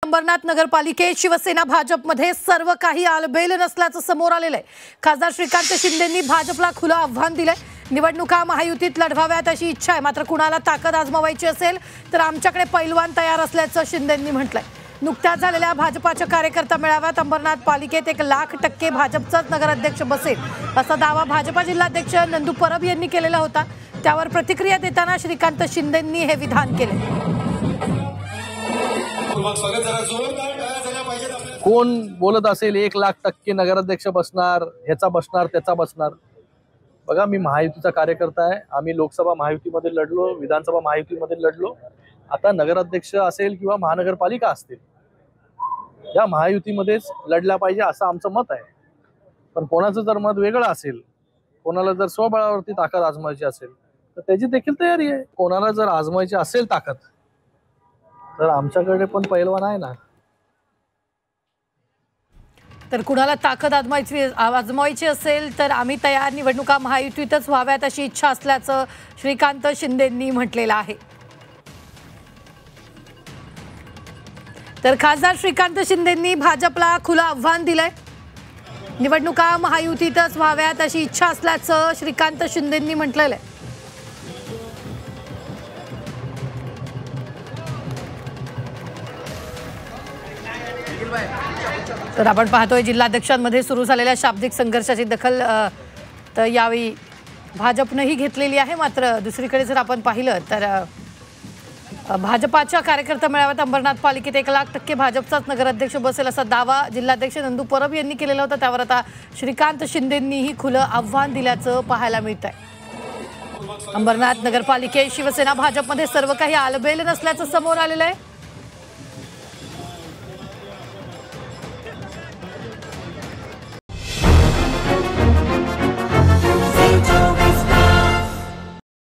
अंबरनाथ नगरपालिकेत शिवसेना भाजपमध्ये सर्व काही आलबेल नसल्याचं समोर आलेलं आहे। खासदार श्रीकांत शिंदेंनी भाजपला खुलं आव्हान दिलंय। निवडणुका महायुतीत लढवाव्यात अशी इच्छा आहे, मात्र कुणाला ताकद आजमावायची असेल तर आमच्याकडे पैलवान तयार असल्याचं शिंदेंनी म्हटलंय। नुकत्याच झालेल्या भाजपाच्या कार्यकर्ता मेळाव्यात अंबरनाथ पालिकेत 1,00,000% भाजपचाच नगराध्यक्ष बसेल असा दावा भाजपा जिल्हाध्यक्ष नंदू परब यांनी केलेला होता। त्यावर प्रतिक्रिया देताना श्रीकांत शिंदेंनी हे विधान केले। कोण बोलत असेल 1,00,000% नगराध्यक्ष बसणार, ह्याचा बसणार त्याचा बसणार। बघा, मी महायुतीचा कार्यकर्ता आहे। आम्ही लोकसभा महायुतीमध्ये लढलो, विधानसभा महायुतीमध्ये लढलो। आता नगराध्यक्ष असेल किंवा महानगरपालिका असतील, या महायुतीमध्येच लढल्या पाहिजे असं आमचं मत आहे। पण कोणाचं जर मत वेगळं असेल, कोणाला जर स्वबळावरती ताकद आजमायची असेल तर त्याची देखील तयारी आहे। कोणाला जर आजमायची असेल ताकद तर आमच्याकडे पण पैलवान आहे ना। तर कुणाला ताकद आजमावायची असेल तर आम्ही तयार, निवडणुका महायुतीतच व्हाव्यात अशी इच्छा असल्याचं श्रीकांत शिंदेंनी म्हटलेलं आहे। तर खासदार श्रीकांत शिंदेंनी भाजपला खुलं आव्हान दिलंय। निवडणुका महायुतीतच व्हाव्यात अशी इच्छा असल्याचं श्रीकांत शिंदेंनी म्हटलेलं आहे। तर आपण पाहतोय जिल्हाध्यक्षांमध्ये सुरू झालेल्या शाब्दिक संघर्षाची दखल तर यावेळी भाजपनेही घेतलेली आहे। मात्र दुसरीकडे जर आपण पाहिलं तर भाजपाच्या कार्यकर्ता मेळाव्यात अंबरनाथ पालिकेत 1,00,000% भाजपचाच नगराध्यक्ष बसेल असा दावा जिल्हाध्यक्ष नंदू परब यांनी केलेला होता। त्यावर आता श्रीकांत शिंदेंनीही खुलं आव्हान दिल्याचं पाहायला मिळतंय। अंबरनाथ नगरपालिकेत शिवसेना भाजपमध्ये सर्व काही आलबेल नसल्याचं समोर आलेलं आहे।